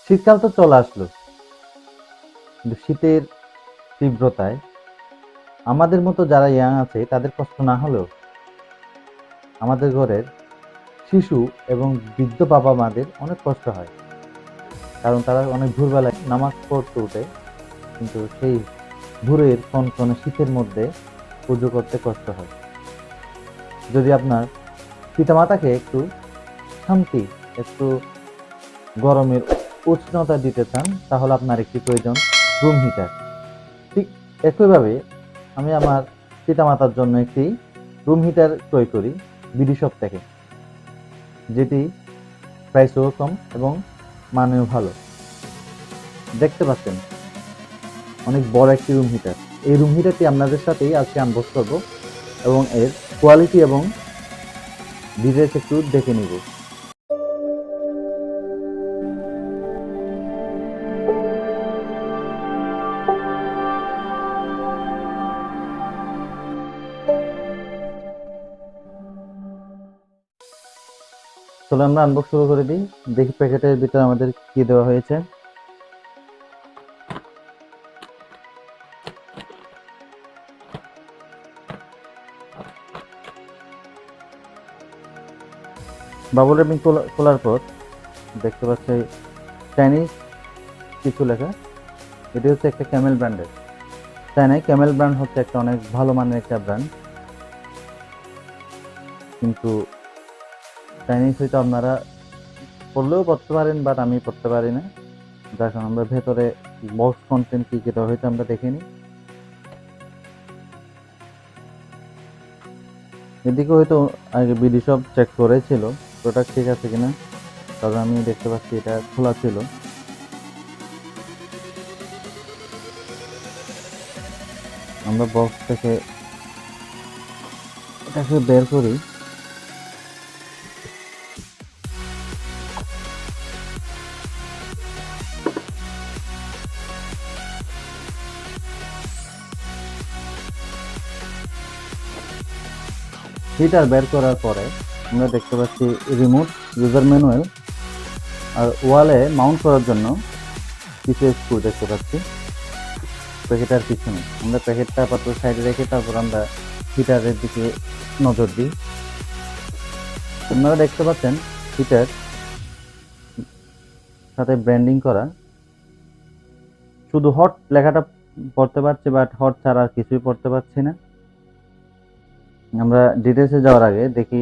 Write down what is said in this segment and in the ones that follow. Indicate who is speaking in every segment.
Speaker 1: শীতকাল তো চলে আসলো, কিন্তু শীতের তীব্রতায় আমাদের মতো যারা ইয়াং আছে তাদের কষ্ট না হলেও আমাদের ঘরের শিশু এবং বৃদ্ধ বাবা মাদের অনেক কষ্ট হয়। কারণ তারা অনেক ভোরবেলায় নামাজ পড়তে উঠে, কিন্তু সেই ভোরের কনকনে শীতের মধ্যে পুজো করতে কষ্ট হয়। যদি আপনার পিতামাতাকে একটু শান্তি, একটু গরমের উষ্ণতা দিতে চান, তাহলে আপনার একটি প্রয়োজন রুম হিটার। ঠিক একইভাবে আমি আমার পিতামাতার জন্য একটি রুম হিটার ক্রয় করি বিডি শপ থেকে, যেটি প্রাইসও কম এবং মানেও ভালো। দেখতে পাচ্ছেন অনেক বড় একটি রুম হিটার। এই রুম হিটারটি আপনাদের সাথেই আজকে আনবক্স করব এবং এর কোয়ালিটি এবং ডিটেইলস একটু দেখে নিব। চলো আমরা আনবক্স শুরু করে দিই। দেখি প্যাকেটের ভিতরে আমাদের কি দেওয়া হয়েছে। বাবল র্যাপিং খোলার পর দেখতে পাচ্ছি চাইনিজ কিছু লেখা। এটি হচ্ছে একটা ক্যামেল ব্র্যান্ডের। চাইনায় ক্যামেল ব্র্যান্ড হচ্ছে একটা অনেক ভালো মানের একটা ব্র্যান্ড, কিন্তু চাইনিজ হয়তো আপনারা পড়লেও পড়তে পারেন, বাট আমি পড়তে পারি না। দেখুন আমরা ভেতরে বক্স কন্টেন্ট কি দেওয়া হয়তো আমরা দেখিনি। এদিকে হয়তো আগে বিডি শপ চেক করেছিল প্রোডাক্ট ঠিক আছে কিনা, কারণ আমি দেখতে পাচ্ছি এটা খোলা ছিল। আমরা বক্স থেকে এটাকে বের করি। হিটার বের করার পরে আমরা দেখতে পাচ্ছি রিমোট, ইউজার ম্যানুয়াল, আর ওয়ালে মাউন্ট করার জন্য কিছু স্ক্রু দেখতে পাচ্ছি প্যাকেটার পিছনে। আমরা প্যাকেটটা আপাতত সাইডে রেখে তারপর আমরা হিটারের দিকে নজর দিই। আপনারা দেখতে পাচ্ছেন হিটার সাথে ব্র্যান্ডিং করা, শুধু হট লেখাটা পড়তে পারছি, বাট হট ছাড়া আর কিছুই পড়তে পারছি না। আমরা ডিটেলসে যাওয়ার আগে দেখি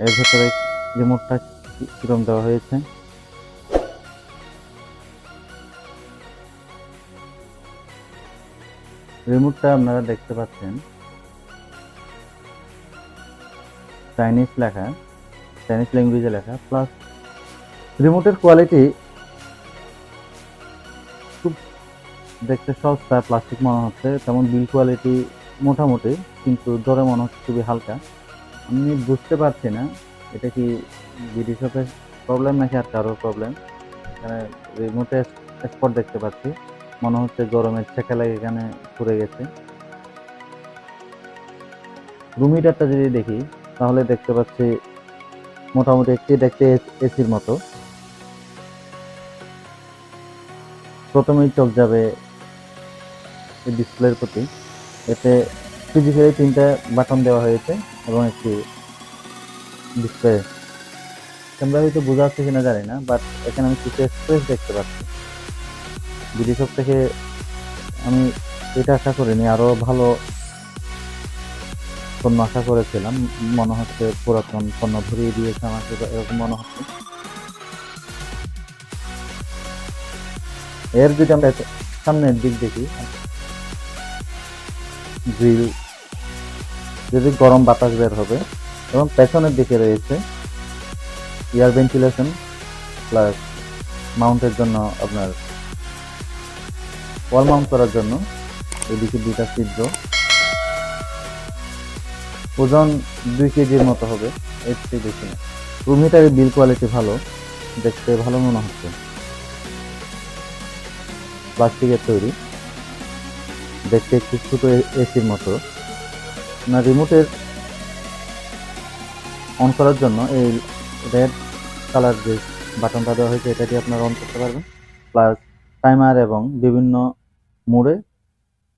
Speaker 1: এর ভেতরে রিমোটটা কিরকম দেওয়া হয়েছে। রিমোটটা আপনারা দেখতে পাচ্ছেন চাইনিজ লেখা, চাইনিজ ল্যাঙ্গুয়েজে লেখা, প্লাস রিমোটের কোয়ালিটি খুব দেখতে সস্তা, প্লাস্টিক মনে হচ্ছে, তেমন বিল কোয়ালিটি মোটামুটি, কিন্তু ধরে মনে হচ্ছে খুবই হালকা। আমি বুঝতে পারছি না এটা কি বিডি শপের প্রবলেম নাকি আর কারোর প্রবলেম। এখানে রিমোটে স্পট দেখতে পাচ্ছি, মনে হচ্ছে গরমের ছেঁকা লেগে এখানে পুড়ে গেছে। রুম হিটারটা যদি দেখি তাহলে দেখতে পাচ্ছি মোটামুটি একটি দেখতে এসির মতো। প্রথমেই চোখ যাবে এই ডিসপ্লের প্রতি। এতে ফিজিক্যালি 3টা বাটন দেওয়া হয়েছে এবং একটি ডিসপ্লে। ক্যামেরা হয়তো বোঝা যাচ্ছে কিনা জানি না, বাট এখানে আমি কিছু স্পেস দেখতে পাচ্ছি। বিডি শপ থেকে আমি এটা আশা করিনি, আরো ভালো পণ্য আশা করেছিলাম। মনে হচ্ছে পুরাতন পণ্য ভরিয়ে দিয়েছে আমাকে, এরকম মনে হচ্ছে। এর যদি আমরা সামনের দিক দেখি, গ্রিল যদি গরম বাতাস বের হবে, এবং পেছনের দিকে রয়েছে এয়ার ভেন্টিলেশন প্লাস মাউন্টের জন্য আপনার ওয়াল মাউন্ট করার জন্য এদিকে 2টা ছিদ্র। ওজন 2 কেজির মতো হবে, এর চেয়ে বেশি না। রুম হিটারের বিল কোয়ালিটি ভালো, দেখতে ভালো মনে হচ্ছে। প্লাস্টিকের তৈরি, দেখতে একটু ছোট এসির মতো। না, রিমোটের অন করার জন্য এই রেড কালার যে বাটনটা দেওয়া হয়েছে, এটা দিয়ে আপনারা অন করতে পারবেন। প্লাস টাইমার এবং বিভিন্ন মোডে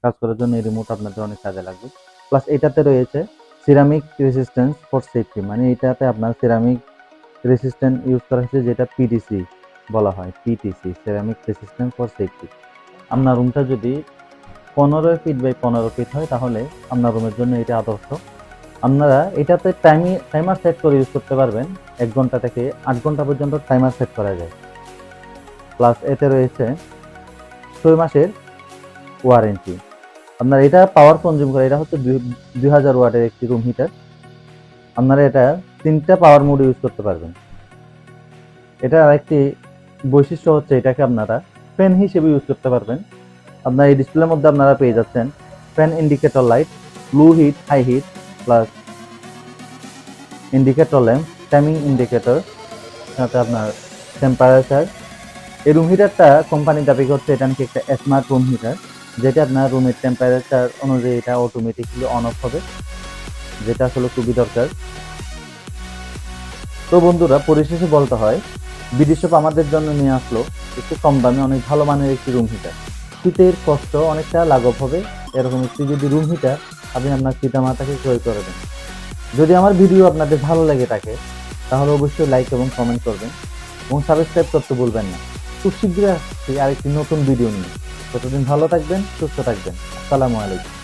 Speaker 1: কাজ করার জন্য এই রিমোট আপনাদের অনেক কাজে লাগবে। প্লাস এটাতে রয়েছে সিরামিক রেসিস্ট্যান্স ফর সেফটি, মানে এটাতে আপনার সিরামিক রেসিস্ট্যান্ট ইউজ করা হয়েছে, যেটা পিটিসি বলা হয়, PTC ceramic resistance for safety. আপনার রুমটা যদি 15 ফিট বাই 15 ফিট হয় তাহলে আপনার রুমের জন্য এটা আদর্শ। আপনারা এটাতে টাইমার সেট করে ইউজ করতে পারবেন, 1 ঘন্টা থেকে 8 ঘন্টা পর্যন্ত টাইমার সেট করা যায়। প্লাস এতে রয়েছে 6 মাসের ওয়ারেন্টি। আপনার এটা পাওয়ার কনজিউম করে, এটা হচ্ছে 2000 ওয়াটের একটি রুম হিটার। আপনারা এটা 3টা পাওয়ার মোড ইউজ করতে পারবেন। এটা আরেকটি বৈশিষ্ট্য হচ্ছে এটাকে আপনারা ফ্যান হিসেবে ইউজ করতে পারবেন। আপনার এই ডিসপ্লের মধ্যে আপনারা পেয়ে যাচ্ছেন fan indicator light, low heat, high heat, plus indicator lamp, timing indicator, সাথে আপনার টেম্পারেচার। এই রুম হিটারটা কোম্পানি দাবি করছে এটা নাকি একটা স্মার্ট রুম হিটার, যেটা আপনার রুমের টেম্পারেচার অনুযায়ী এটা অটোমেটিকলি অন অফ হবে, যেটা আসলে খুবই দরকার। তো বন্ধুরা, পরিশেষে বলতে হয় বিডি শপ আমাদের জন্য নিয়ে আসলো একটু কম দামে অনেক ভালো মানের একটি রুম হিটার। শীতের কষ্ট অনেকটা লাঘব হবে এরকম একটি যদি রুম হিটার আপনি আপনার পিতামাতাকে ক্রয় করে দেন। যদি আমার ভিডিও আপনাদের ভালো লেগে থাকে তাহলে অবশ্যই লাইক এবং কমেন্ট করবেন এবং সাবস্ক্রাইব করতে ভুলবেন না। খুব শীঘ্রই আসছি আরেকটি নতুন ভিডিও নিয়ে। ততদিন ভালো থাকবেন, সুস্থ থাকবেন। আসসালামু আলাইকুম।